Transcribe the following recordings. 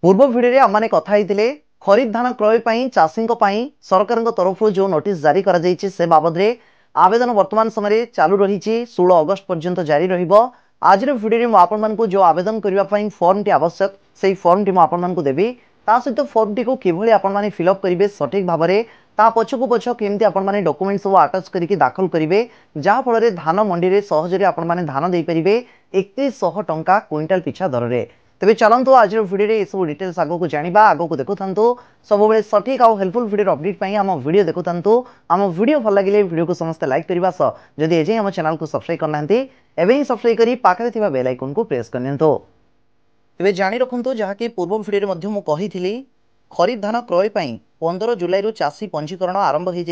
पूर्व भिडियो आम कथा खरीफ धान क्रय चाषी सरकार तरफ जो नोटिस जारी कर से बाबद आवेदन वर्तमान समय चालू रही 16 अगस्त पर्यंत जारी आज भिडियो मुझे जो आवेदन करने फर्म टी आवश्यक से फर्म टी मुझे देवी सहित फर्म टी को किभली आपने फिलअप करेंगे सठिक भाव में पछकू पछ केमती आपने डॉक्यूमेंट सब आटाच करके दाखल करेंगे जहाँफल धान मंडी में सहजरे आपने धान दे पारे 3100 टंका क्विंटाल पिछा दर में। तेज चलतु आज भिडियो ये सब डिटेल्स आगक जाना आगक देखु सब सठिक आउ हेल्पफुल भिडियो अपडेट आम भिडियो देखु आम भिडियो भल लगे भिडियो को समस्त लाइक करने सह जदि एजे आम चैनल को सब्सक्राइब करना एवं सब्सक्राइब कर पाखे बेल आइकन को प्रेस करनी तेज जाणी रखु जहाँकि पूर्व भिडियो कही खरीफ धान क्रय 15 जुलाई चाषी पंजीकरण आरंभ हो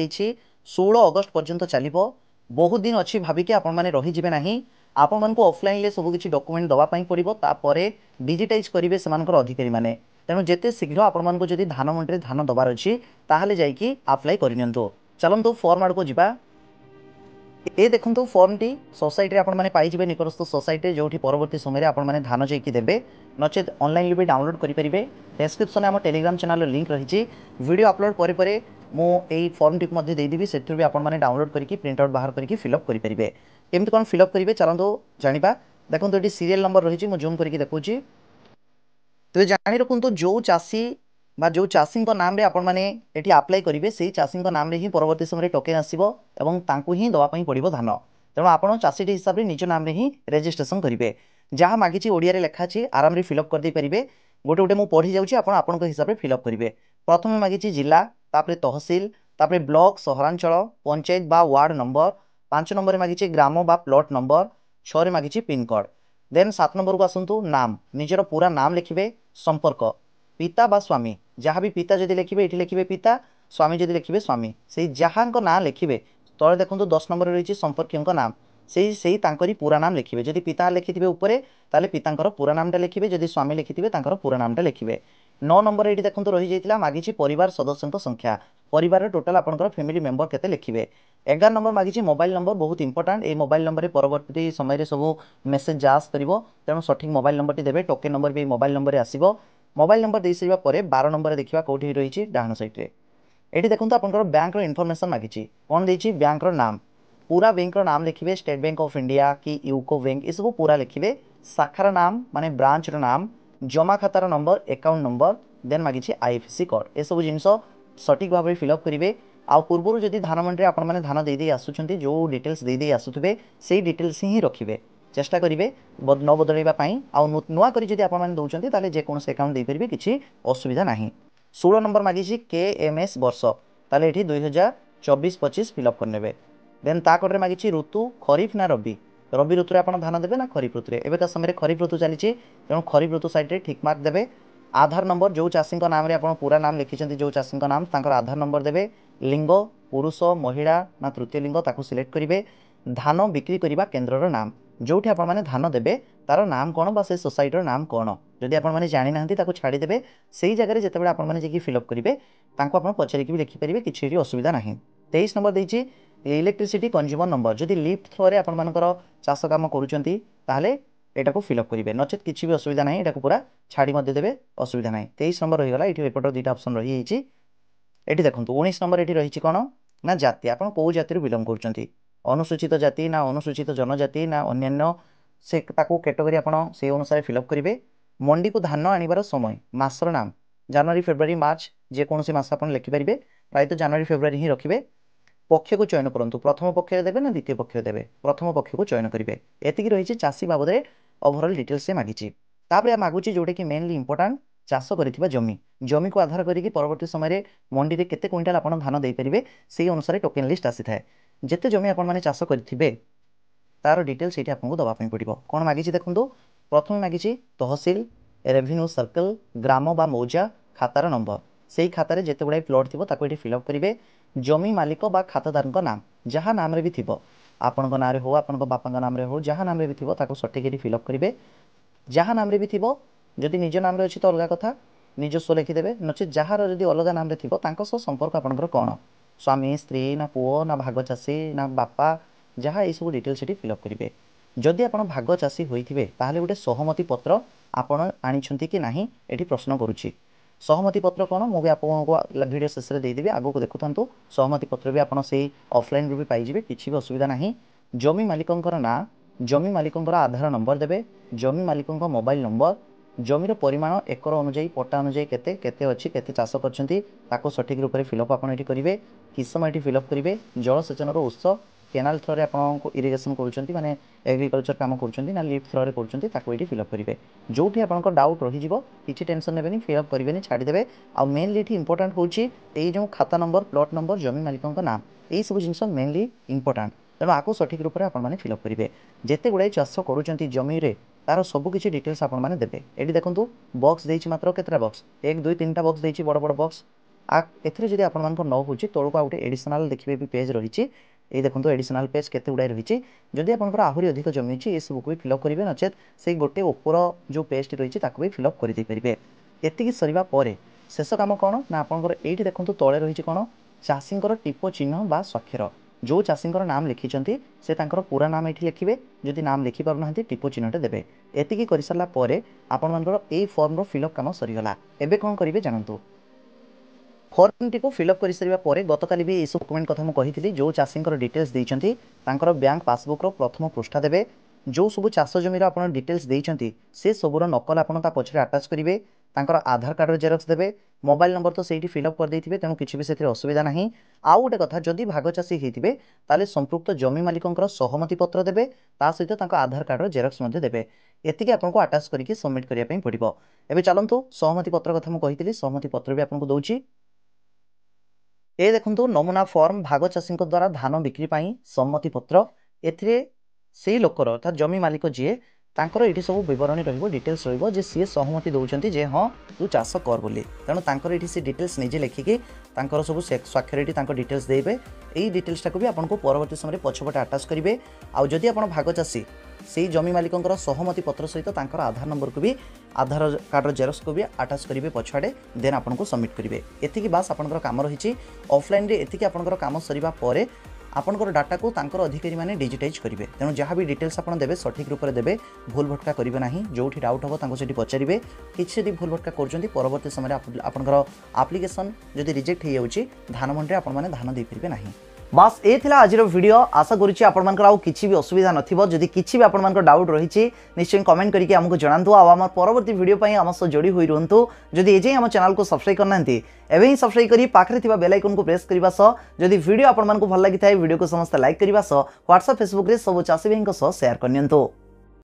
16 अगस्त पर्यंत चलो बहुत दिन अच्छी भाविकी आपण रहीजे ना आपण मानक ऑफलाइन सबकि डॉक्यूमेंट दवाई पड़ो तापर डिजिटाइज करेंगे से अधिकारी मैंने तेणु जिते शीघ्र आपण जब धान मंडी धान दबार अच्छी ताहले जाइए आप्लाय करनी चलतु फर्म आड़ को जा ये देखो फर्म टी सोसाइटी आपने पाइबे निकटस्थ सोसाइटी जो परवर्ती समय आपने धान जाकि देवे नचेत ऑनलाइन भी डाउनलोड करेंगे। डेस्क्रिप्शन में आम टेलीग्राम चैनल लिंक रही वीडियो अपलोड पर मुझे फर्म टी देदेवी से भी आपने डाउनलोड करके प्रिंट आउट बाहर करके फिलअप करेंगे। केमती कौन फिलअप करेंगे चलते जाना देखो ये सीरियल नंबर रही मुझे जूम करके देखुची तो जाणी रखु जो चाषी जो चाषी नाम आपने आप्लाय करेंगे से चाषी नाम ही परवर्ती समय टोकेन आसो ही दवाई पड़ो धान तेणु आप चाषी हिसाब से निज नाम ही रेजिस्ट्रेशन करेंगे जहाँ मागिची ओडिया लिखाची आराम फिलअप करदे पारे गोटे गोटे मुझे पढ़ी जाऊँगी आप हिसाब से फिलअप करेंगे। प्रथम मागिची जिला तापर तहसिल तापर ब्लॉक सहरांचल पंचायत बा वार्ड नंबर 5 नंबर मागिची ग्राम बा प्लॉट नंबर 6 मागिची पिनकोड देन 7 नंबर को आसतु नाम निजर पूरा नाम लिखिए संपर्क पिता बा स्वामी जहाँ भी पिता जदि लिखिए ये लिखिए पिता स्वामी जदि लिखिए स्वामी से जहाँ ना लिखिए तले देखो 10 नंबर रही संपर्क नाम से पूरा नाम लिखिए जदि पिता लिखिथे उपरे ताले पितांकर पूरा नामटा लिखिए जदि स्वामी लिखिथे तांकर पूरा नामटा लिखिए। 9 नंबर ये देखो रही जाता मागिची परिवार सदस्यों संख्या परिवार टोटाल आपंकर फैमिली मेंबर केते लिखिए। 11 नंबर मागिची मोबाइल नंबर बहुत इंपोर्टाट ये मोबाइल नंबर परवर्ती समय सब मेसेज जास कर तेणु सठिक मोबाइल नंबर देवे टोकेन नंबर भी मोबाइल नंबर आसो मोबाइल नंबर दे सारा पर 12 नंबर देखा कौटी रही डाण सैड्रे ये देखो आपंकर बैंक इनफर्मेशन मागिची कौन देती बैंक नाम पूरा बैंक नाम लिखिए स्टेट बैंक ऑफ इंडिया कि यूको बैंक ये सब पूरा लिखिए शाखार नाम माने ब्रांच नाम जमा खातार नंबर अकाउंट नंबर देन मागिची आईएफएससी कोड ये सब जिन सठिक भाव में फिलअप करेंगे। आ पूर्व जदि धान मंडी आपने धान दे आसुँच जो डिटेल्स दे आसुवे से डिटेल्स ही रखिए चेष्टा करेंगे न बदलवाई नुआ कर दौरान जेकोसी अकाउंट दे पारे किसी असुविधा ना। 16 नंबर मागिची KMS वर्ष ताले ये 2024-25 फिलअप करने देन ताकटे मागिची ऋतु खरीफ ना रबी रबी ऋतु आप धान देवे ना खरीफ ऋतु एवं समय खरीफ ऋतु चली तेणु खरीफ ऋतु सैड्रे ठीक मार्क देवे। आधार नंबर जो चाषी नाम आप पूरा नाम लिखिं जो चाषी नाम तांकर आधार नंबर देवे लिंग पुरुष महिला ना तृतीय लिंग ताकू सिलेक्ट करेंगे। धान बिक्री करने केन्द्रर नाम जो आपने धान देवे तार नाम कौन बा से सोसाइटर नाम कौन जदि आपने जानी ना छाड़देवे से जगह जिते आपने फिलअप करेंगे पचारिक भी लिखिपारे किसी असुविधा ना। 23 नंबर देती इलेक्ट्रिसिटी कंज्यूमर नंबर जदि लिफ्ट थ्रो आपर चाष कम करें यहाँ को फिलअप करेंगे नचेत किसी भी असुविधा ना यहाँ पूरा छाड़ी देवे असुविधा ना। 23 नंबर रहीगला ये एपटर 2टा ऑप्शन रही ये देखो 19 नंबर ये रही कौन ना जाति आप कौ जाति बिलंग कर अनुसूचित जाति ना अनुसूचित जनजाति ना अन्य से कैटेगरी आप अनुसार फिलअप करेंगे। मंडी को धान आनिबार समय मासर नाम जनवरी फेब्रुआरी मार्च जेकोसी मास आप लिखिपारे प्रायः जनवरी फेब्रुआरी ही रखिए। पक्ष को चयन करूँ प्रथम पक्ष देवे ना द्वितीय पक्ष देवे प्रथम पक्ष को चयन करेंगे एतिक रही चाषी बाबद ओभरऑल डिटेल्स से मागिची मागुची जोटा कि मेनली इंपोर्टाट चाष कर जमी जमी को आधार करके परवर्ती समय मंडी में केते क्विंटाल आप धान दे पारे से अनुसार टोकेन लिस्ट आसी थाए जिते जमी आपने चाष करेंगे तार डिटेल्स ये आपको दवाई पड़ो कौन मागिची देखो प्रथम मागिची तहसिल रेवेन्यू सर्कल ग्राम बा मौजा खातार नंबर से खातार जिते गुड़ाई प्लट थी ये फिलअप करेंगे। जमी मालिक बा खातादार नाम जहाँ नाम भी थी आपण ना हो आप बापा नाम हो जहाँ नाम भी थी सठिक फिलअप करेंगे जहाँ नाम भी थी जदि निज नाम अच्छी तो अलग कथा निजस्व लिखिदेवे नचे जार जदि अलग नाम थी संपर्क आपंकर कौन स्वामी स्त्री ना पुओ ना भाग चाषी ना बापा जहाँ ये सब डिटेल्स ये फिलअप करेंगे। जदि आप भाग चाषी होइथिबे ताहले गोटे सहमति पत्र आपण आनिछंती कि नाही एठी प्रश्न करूछि। सहमति पत्र कौन मुझे आपको वीडियो शेष में देदेवि आगो को देखुं। सहमति पत्र भी आपड़ से ऑफलाइन भी पाइबे किसी भी असुविधा ना। जमी मालिकंर ना जमी मालिकंर आधार नंबर देवे जमी मालिकंर मोबाइल नंबर जमीर परिमाण एकर अनुजाई पट्टा अनुजाई केते केते अच्छी केते चाष कर सठिक रूप से फिलअप आप करेंगे कि समय ये फिलअप करेंगे जलसेचन उत्स केनाल थ्रो आपको इरिगेशन करुँच माने एग्रीकल्चर काम करुँच लिफ्ट थ्रो करुँच फिलअप करेंगे जो आप डाउट रही किसी टेंशन ने फिलअप करेंगे छाड़ीदे। आ मेनली ये इंपोर्टाट हूँ जो खाता नंबर प्लॉट नंबर जमी मालिकों नाम यही सब जिन मेनली इंपोर्टाट तेणु आपको सठिक रूप से आपने फिलअप करेंगे। जिते गुड़ाई चाष करुँच जमी तार सबकि डिटेल्स आपने देते ये देखो बॉक्स देती मात्र केतटा बॉक्स 1 2 3टा बॉक्स देती बड़ बड़ बॉक्स एथि आप न हो तौक आउटे एडिशनल देखिए भी पेज रही ये देखो एडिशनल पेज केते गुड़ाई रही जदि आप आहरी अधिक जमी अच्छी ये सबको भी फिलअप करेंगे नचेत से गोटे ऊपर जो पेज रही भी फिलअप करदे। एति सरवा शेष कम कौन ना आपंकर ये देखो तले रही कौन चाषी टीप चिन्ह बा स्वाक्षर जो चाषी नाम लिखिं से पूरा नाम ये लिखे जदि नाम लिखिपार टीप चिन्हटे देवे। एति कर सारापर आपर ये फर्म फिलअप कम सरीगला। एबे कौन करेंगे जानतु फर्म टी फिलअप कर सारापर गतकाली भी ये डॉक्यूमेंट कथा मुझे जो चाषी डिटेल्स देती बैंक पासबुक्र प्रथम पृष्ठा देवे जो सब चाष जमीर आप डिटेल्स देते से सबूर नकल आप पछरे आटाच करेंगे आधार कार्ड जेरक्स देवे मोबाइल नंबर तो सही फिलअप कर देते तेणु किसी भी से असुविधा ना। आउ गोटे कथा जदि भाग चाषी होते ताले संपृक्त जमी मालिकों सहमति पत्र देवे सहित आधार कार्ड जेरक्स देवे एति आपको आटाच करके सबमिट करने पड़ो। एबे चलतु सहमति पत्र कथा मुझे सहमति पत्र भी आपको दूची ये देखो नमूना फॉर्म भाग चाषी द्वारा धान बिक्री सम्मति पत्र ए लोकर अर्थात जमी मालिक जी तांकर ये सब बरणी डिटेल्स रे सी सहमति दौरान जे हाँ तू चाष कर बोली तेणु ये सी डिटेल्स निजे लिखिकी सब स्वाक्षर ये डिटेल्स देवे यही डिटेल्सटा को भी आपको परवर्ती समय पछपटे आटाच करेंगे। आउ जदि आप भाग चाषी से जमी मालिकों सहमति पत्र सहित आधार नंबर को भी आधार कार्ड जेरक्स को भी आटाच करेंगे पछाड़े देन आपको सबमिट करेंगे। एति बास आपंकर काम रही ऑफलाइन एति आपंकर काम सरीबा परे आपंकर डाटा को तांकर अधिकारी माने डिजिटाइज करेंगे तेणु जहाँ भी डिटेल्स आप देवे सठिक रूप से देवे भूल भटका करेंगे ना जो डाउट हम से पचारे कि भूल भटका कर परवर्ती समय आपंकर आप्लिकेसन जदि रिजेक्ट हो जाऊँगी धान मंडी आपने धान दे पारे ना। बास ये थिला आज वीडियो आशा करुच्ची आपंकर किसी भी असुविधा नथिबो जदि किसी भी आपंकर डाउट रही निश्चय कमेंट करके आमको जणातु आम परवर्ती वीडियो पर आम सह जोड़ी हुई रुहतु। जदि एजे आम चैनल को सब्सक्राइब करना एवं ही सब्सक्राइब करी पाखरे थिबा बेल आइकन को प्रेस करबा सह जदि वीडियो आपन मानकु भल लागि थाए वीडियो को समस्त लाइक करबा सह व्हाट्सएप फेसबुक रे सब चाषी भाई शेयर करनियंतु।